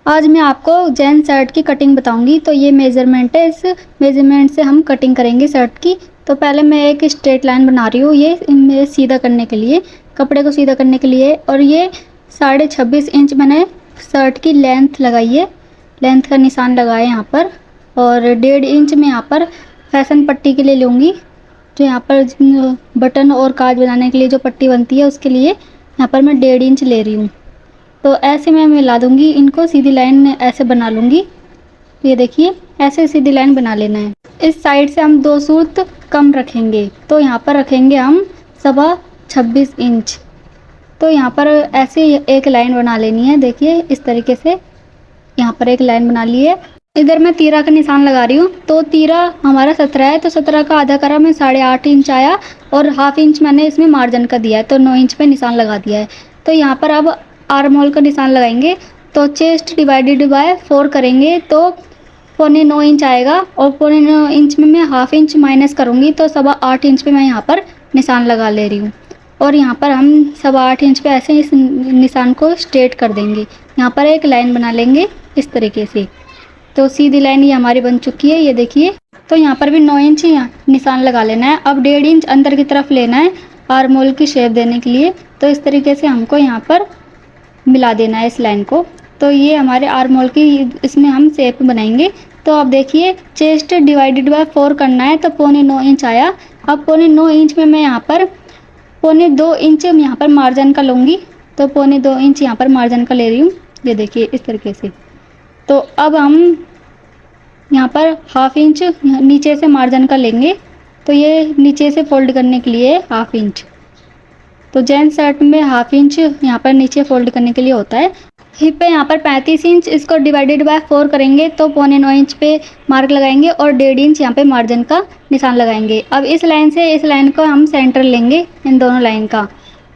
आज मैं आपको जेंट्स शर्ट की कटिंग बताऊंगी। तो ये मेज़रमेंट है, इस मेज़रमेंट से हम कटिंग करेंगे शर्ट की। तो पहले मैं एक स्ट्रेट लाइन बना रही हूँ, ये सीधा करने के लिए, कपड़े को सीधा करने के लिए। और ये 26.5 इंच मैंने शर्ट की लेंथ लगाई है, लेंथ का निशान लगाया यहाँ पर। और 1.5 इंच में यहाँ पर फैशन पट्टी के लिए लूँगी, जो यहाँ पर बटन और काज बनाने के लिए जो पट्टी बनती है उसके लिए यहाँ पर मैं 1.5 इंच ले रही हूँ। तो ऐसे मैं मिला दूंगी इनको, सीधी लाइन ऐसे बना लूँगी। ये देखिए, ऐसे सीधी लाइन बना लेना है। इस साइड से हम 2 सूत कम रखेंगे, तो यहाँ पर रखेंगे हम 26 इंच। तो यहाँ पर ऐसे एक लाइन बना लेनी है। देखिए इस तरीके से यहाँ पर एक लाइन बना ली है। इधर मैं तीरा का निशान लगा रही हूँ। तो तीरा हमारा 17 है, तो 17 का आधा करा मैं 8.5 इंच आया, और हाफ इंच मैंने इसमें मार्जिन का दिया है, तो 9 इंच पे निशान लगा दिया है। तो यहाँ पर अब आर्म होल का निशान लगाएंगे। तो चेस्ट डिवाइडेड बाय 4 करेंगे तो 9.25 इंच आएगा, और 9.25 इंच में मैं हाफ इंच माइनस करूँगी, तो 8.25 इंच पे मैं यहाँ पर निशान लगा ले रही हूँ। और यहाँ पर हम 8.25 इंच पे ऐसे इस निशान को स्ट्रेट कर देंगे। यहाँ पर एक लाइन बना लेंगे इस तरीके से। तो सीधी लाइन ये हमारी बन चुकी है, ये देखिए। तो यहाँ पर भी 9 इंच निशान लगा लेना है। अब 1.5 इंच अंदर की तरफ लेना है आर्म होल की शेप देने के लिए। तो इस तरीके से हमको यहाँ पर मिला देना है इस लाइन को। तो ये हमारे आर्म होल की इसमें हम शेप बनाएंगे। तो अब देखिए, चेस्ट डिवाइडेड बाय 4 करना है, तो 9.25 इंच आया। अब 9.25 इंच में मैं यहाँ पर 2.25 इंच यहाँ पर मार्जिन का लूँगी। तो 2.25 इंच यहाँ पर मार्जिन का ले रही हूँ, ये देखिए इस तरीके से। तो अब हम यहाँ पर हाफ इंच नीचे से मार्जिन का लेंगे। तो ये नीचे से फोल्ड करने के लिए हाफ इंच। तो जेंट्स शर्ट में हाफ इंच यहाँ पर नीचे फोल्ड करने के लिए होता है। हिप पे यहाँ पर 35 इंच, इसको डिवाइडेड बाय 4 करेंगे तो 9.25 इंच पे मार्क लगाएंगे, और 1.5 इंच यहाँ पे मार्जिन का निशान लगाएंगे। अब इस लाइन से इस लाइन को हम सेंटर लेंगे, इन दोनों लाइन का।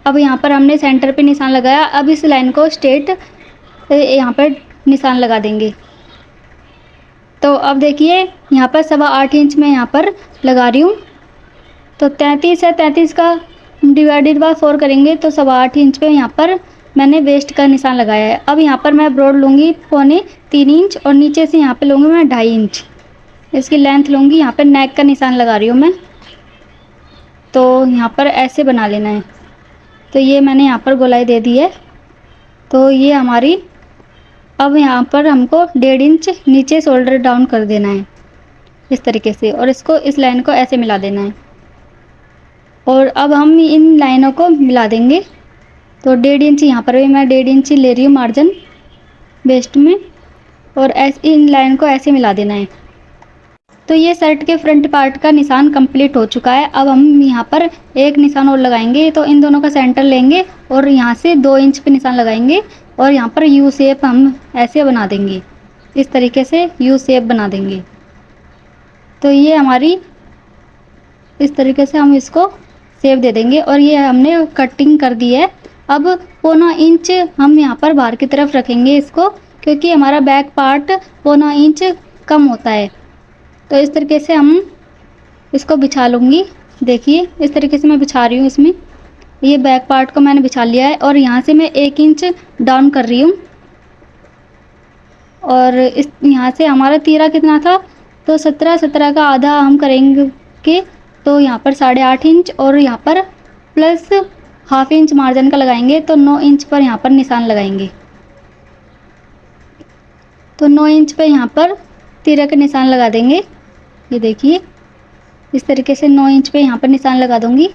अब यहाँ पर हमने सेंटर पे निशान लगाया। अब इस लाइन को स्ट्रेट यहाँ पर निशान लगा देंगे। तो अब देखिए, यहाँ पर 8.25 इंच में यहाँ पर लगा रही हूँ। तो 33 है, 33 का डिवाइडेड बाय 4 करेंगे तो 8.25 इंच पे यहाँ पर मैंने वेस्ट का निशान लगाया है। अब यहाँ पर मैं ब्रॉड लूँगी 3.25 इंच, और नीचे से यहाँ पे लूँगी मैं 2.5 इंच इसकी लेंथ लूँगी। यहाँ पर नेक का निशान लगा रही हूँ मैं। तो यहाँ पर ऐसे बना लेना है। तो ये मैंने यहाँ पर गोलाई दे दी है। तो ये हमारी, अब यहाँ पर हमको 1.5 इंच नीचे शोल्डर डाउन कर देना है इस तरीके से, और इसको इस लाइन को ऐसे मिला देना है। और अब हम इन लाइनों को मिला देंगे। तो 1.5 इंच यहाँ पर भी मैं 1.5 इंच ले रही हूँ मार्जिन वेस्ट में, और ऐसे इन लाइन को ऐसे मिला देना है। तो ये शर्ट के फ्रंट पार्ट का निशान कंप्लीट हो चुका है। अब हम यहाँ पर एक निशान और लगाएंगे। तो इन दोनों का सेंटर लेंगे और यहाँ से 2 इंच पे निशान लगाएंगे, और यहाँ पर यू शेप हम ऐसे बना देंगे, इस तरीके से यू शेप बना देंगे। तो ये हमारी इस तरीके से हम इसको शेप दे देंगे, और ये हमने कटिंग कर दी है। अब 1.25 इंच हम यहाँ पर बाहर की तरफ रखेंगे इसको, क्योंकि हमारा बैक पार्ट 1.25 इंच कम होता है। तो इस तरीके से हम इसको बिछा लूँगी। देखिए इस तरीके से मैं बिछा रही हूँ इसमें। ये बैक पार्ट को मैंने बिछा लिया है, और यहाँ से मैं 1 इंच डाउन कर रही हूँ। और इस यहाँ से हमारा तीरा कितना था, तो 17 का आधा हम करेंगे। तो यहाँ पर 8.5 इंच, और यहाँ पर प्लस हाफ इंच मार्जिन का लगाएंगे। तो 9 इंच पर यहाँ पर निशान लगाएंगे। तो 9 इंच पे यहाँ पर तीरा का निशान लगा देंगे। ये देखिए इस तरीके से 9 इंच पे यहाँ पर निशान लगा दूंगी,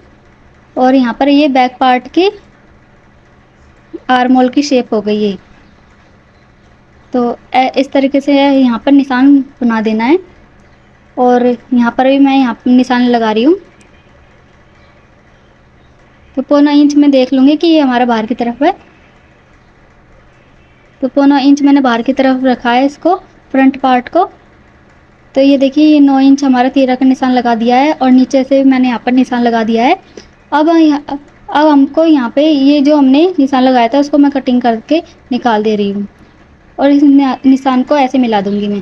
और यहाँ पर ये बैक पार्ट की आर्म होल की शेप हो गई है। तो इस तरीके से यहाँ पर निशान बना देना है, और यहाँ पर भी मैं यहाँ पर निशान लगा रही हूँ। तो 1.25 इंच में देख लूँगी कि ये हमारा बाहर की तरफ है। तो 1.25 इंच मैंने बाहर की तरफ रखा है इसको, फ्रंट पार्ट को। तो ये देखिए, ये 9 इंच हमारा तीरा का निशान लगा दिया है, और नीचे से मैंने यहाँ पर निशान लगा दिया है। अब हमको यहाँ पे ये जो हमने निशान लगाया था उसको मैं कटिंग करके निकाल दे रही हूँ, और इस निशान को ऐसे मिला दूँगी मैं।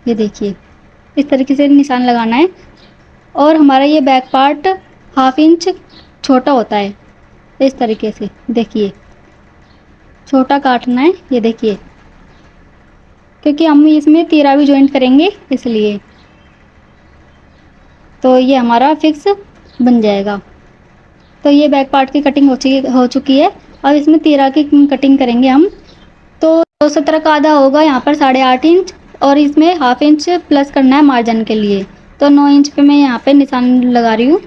ये देखिए इस तरीके से निशान लगाना है। और हमारा ये बैक पार्ट हाफ इंच छोटा होता है, इस तरीके से देखिए छोटा काटना है। ये देखिए क्योंकि हम इसमें तीरा भी जॉइंट करेंगे इसलिए। तो ये हमारा फिक्स बन जाएगा। तो ये बैक पार्ट की कटिंग हो चुकी है। अब इसमें तीरा की कटिंग करेंगे हम। तो 217 का आधा होगा यहाँ पर 8.5 इंच, और इसमें हाफ इंच प्लस करना है मार्जिन के लिए। तो 9 इंच पे मैं यहाँ पे निशान लगा रही हूँ,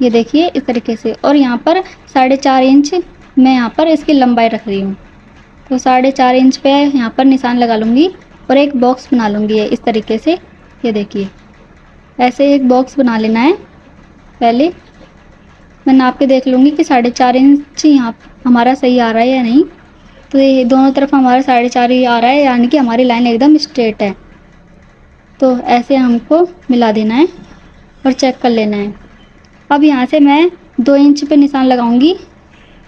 ये देखिए इस तरीके से। और यहाँ पर 4.5 इंच मैं यहाँ पर इसकी लंबाई रख रही हूँ। तो 4.5 इंच पे यहाँ पर निशान लगा लूँगी और एक बॉक्स बना लूँगी इस तरीके से। ये देखिए ऐसे एक बॉक्स बना लेना है। पहले मैं नाप के देख लूँगी कि 4.5 इंच यहाँ हमारा सही आ रहा है या नहीं। तो ये दोनों तरफ हमारा 4.5 ही आ रहा है, यानी कि हमारी लाइन एकदम स्ट्रेट है। तो ऐसे हमको मिला देना है और चेक कर लेना है। अब यहाँ से मैं 2 इंच पे निशान लगाऊंगी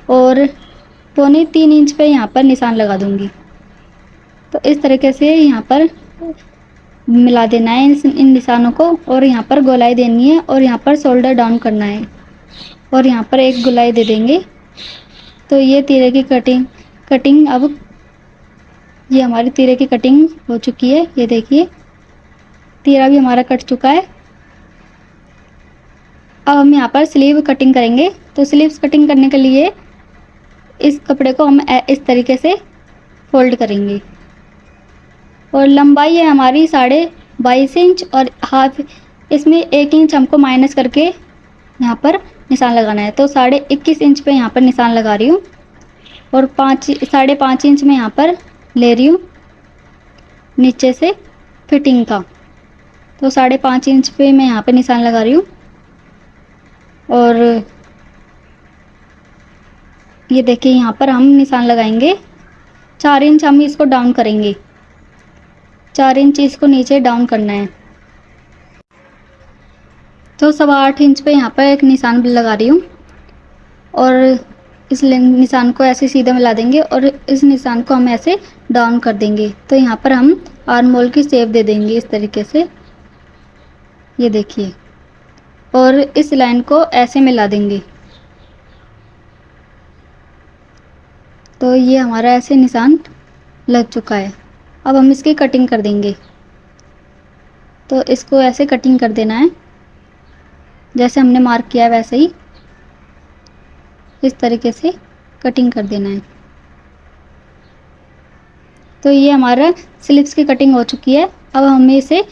और 2.25 इंच पे यहाँ पर निशान लगा दूंगी। तो इस तरीके से यहाँ पर मिला देना है इन निशानों को, और यहाँ पर गोलाई देनी है और यहाँ पर शोल्डर डाउन करना है और यहाँ पर एक गोलाई दे देंगे। तो ये तीरे की कटिंग अब ये हमारी तीरे की कटिंग हो चुकी है। ये देखिए तीरा भी हमारा कट चुका है। अब हम यहाँ पर स्लीव कटिंग करेंगे। तो स्लीव्स कटिंग करने के लिए इस कपड़े को हम इस तरीके से फोल्ड करेंगे, और लंबाई है हमारी 22.5 इंच, और हाफ इसमें 1 इंच हमको माइनस करके यहाँ पर निशान लगाना है। तो 21.5 इंच पे यहाँ पर निशान लगा रही हूँ, और 5.5 इंच में यहाँ पर ले रही हूँ नीचे से फिटिंग का। तो 5.5 इंच पे मैं यहाँ पे निशान लगा रही हूँ, और ये देखिए यहाँ पर हम निशान लगाएंगे। 4 इंच हम इसको डाउन करेंगे, 4 इंच इसको नीचे डाउन करना है। तो 8.25 इंच पे यहाँ पर एक निशान लगा रही हूँ, और इस निशान को ऐसे सीधा मिला देंगे और इस निशान को हम ऐसे डाउन कर देंगे। तो यहाँ पर हम आर्म होल की शेप दे देंगे इस तरीके से, ये देखिए, और इस लाइन को ऐसे मिला देंगे। तो ये हमारा ऐसे निशान लग चुका है। अब हम इसकी कटिंग कर देंगे। तो इसको ऐसे कटिंग कर देना है, जैसे हमने मार्क किया है वैसे ही इस तरीके से कटिंग कर देना है। तो ये हमारा स्लीव्स की कटिंग हो चुकी है। अब हमें इसे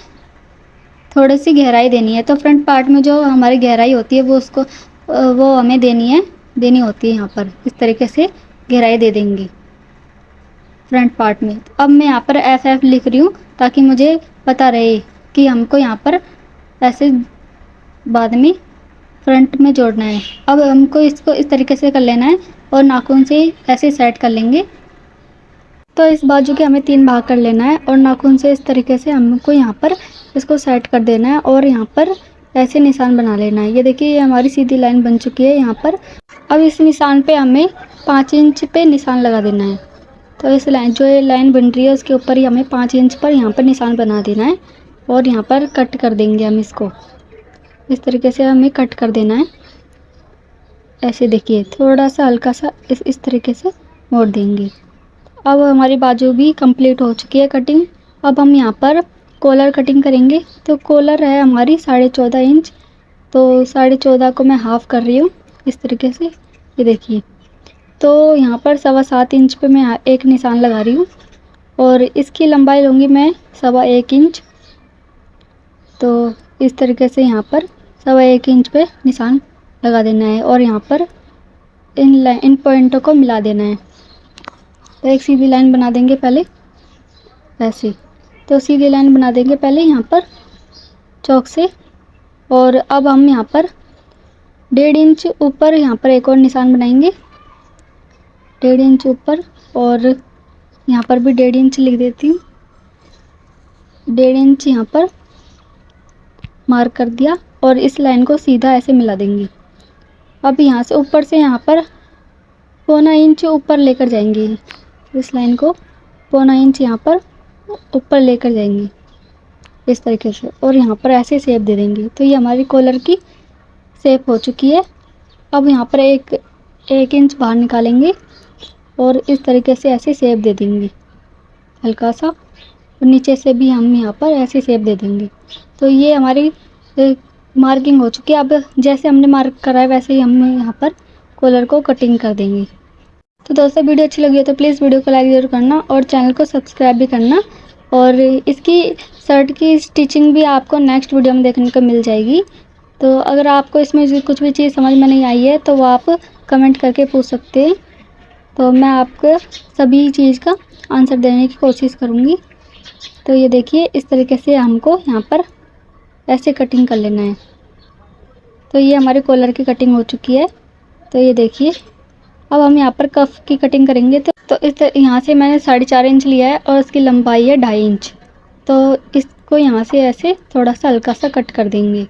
थोड़ी सी गहराई देनी है। तो फ्रंट पार्ट में जो हमारी गहराई होती है वो हमें देनी होती है। यहाँ पर इस तरीके से गहराई दे देंगे फ्रंट पार्ट में। अब मैं यहाँ पर FF लिख रही हूँ ताकि मुझे पता रहे कि हमको यहाँ पर ऐसे बाद में फ्रंट में जोड़ना है। अब हमको इसको इस तरीके से कर लेना है और नाखून से ऐसे सेट कर लेंगे। तो इस बाजू के हमें 3 भाग कर लेना है और नाखून से इस तरीके से हमको यहाँ पर इसको सेट कर देना है और यहाँ पर ऐसे निशान बना लेना है। ये देखिए ये हमारी सीधी लाइन बन चुकी है यहाँ पर। अब इस निशान पे हमें 5 इंच पे निशान लगा देना है। तो इस लाइन जो ये लाइन बन रही है उसके ऊपर ही हमें 5 इंच पर यहाँ पर निशान बना देना है और यहाँ पर कट कर देंगे हम इसको। इस तरीके से हमें कट कर देना है। ऐसे देखिए थोड़ा सा हल्का सा इस तरीके से मोड़ देंगे। अब हमारी बाजू भी कंप्लीट हो चुकी है कटिंग। अब हम यहाँ पर कॉलर कटिंग करेंगे। तो कॉलर है हमारी 14.5 इंच। तो 14.5 को मैं हाफ़ कर रही हूँ इस तरीके से, ये देखिए। तो यहाँ पर 7.25 इंच पे मैं एक निशान लगा रही हूँ और इसकी लंबाई लूँगी मैं 1.25 इंच। तो इस तरीके से यहाँ पर 1.25 इंच पे निशान लगा देना है और यहाँ पर इन पॉइंटों को मिला देना है। तो एक सीधी लाइन बना देंगे पहले ऐसे। तो सीधी लाइन बना देंगे पहले यहाँ पर चौक से, और अब हम यहाँ पर 1.5 इंच ऊपर यहाँ पर एक और निशान बनाएंगे 1.5 इंच ऊपर, और यहाँ पर भी 1.5 इंच लिख देती हूँ। 1.5 इंच यहाँ पर मार्क कर दिया और इस लाइन को सीधा ऐसे मिला देंगे। अब यहाँ से ऊपर से यहाँ पर 0.25 इंच ऊपर लेकर जाएंगे। इस लाइन को 0.25 इंच यहाँ पर ऊपर लेकर जाएंगे इस तरीके से, और यहाँ पर ऐसे शेप दे देंगे। तो ये हमारी कॉलर की शेप हो चुकी है। अब यहाँ पर एक इंच बाहर निकालेंगे और इस तरीके से ऐसे शेप दे देंगे हल्का सा, और नीचे से भी हम यहाँ पर ऐसे शेप दे देंगे। तो ये हमारी मार्किंग हो चुकी है। अब जैसे हमने मार्क करा है वैसे ही हम यहाँ पर कॉलर को कटिंग कर देंगे। तो दोस्तों वीडियो अच्छी लगी हो तो प्लीज़ वीडियो को लाइक ज़रूर करना और चैनल को सब्सक्राइब भी करना। और इसकी शर्ट की स्टिचिंग भी आपको नेक्स्ट वीडियो में देखने को मिल जाएगी। तो अगर आपको इसमें कुछ भी चीज़ समझ में नहीं आई है तो वो आप कमेंट करके पूछ सकते हैं। तो मैं आपको सभी चीज़ का आंसर देने की कोशिश करूँगी। तो ये देखिए इस तरीके से हमको यहाँ पर ऐसे कटिंग कर लेना है। तो ये हमारे कॉलर की कटिंग हो चुकी है। तो ये देखिए अब हम यहाँ पर कफ की कटिंग करेंगे। तो इस यहाँ से मैंने 4.5 इंच लिया है और इसकी लंबाई है 2.5 इंच। तो इसको यहाँ से ऐसे थोड़ा सा हल्का सा कट कर देंगे।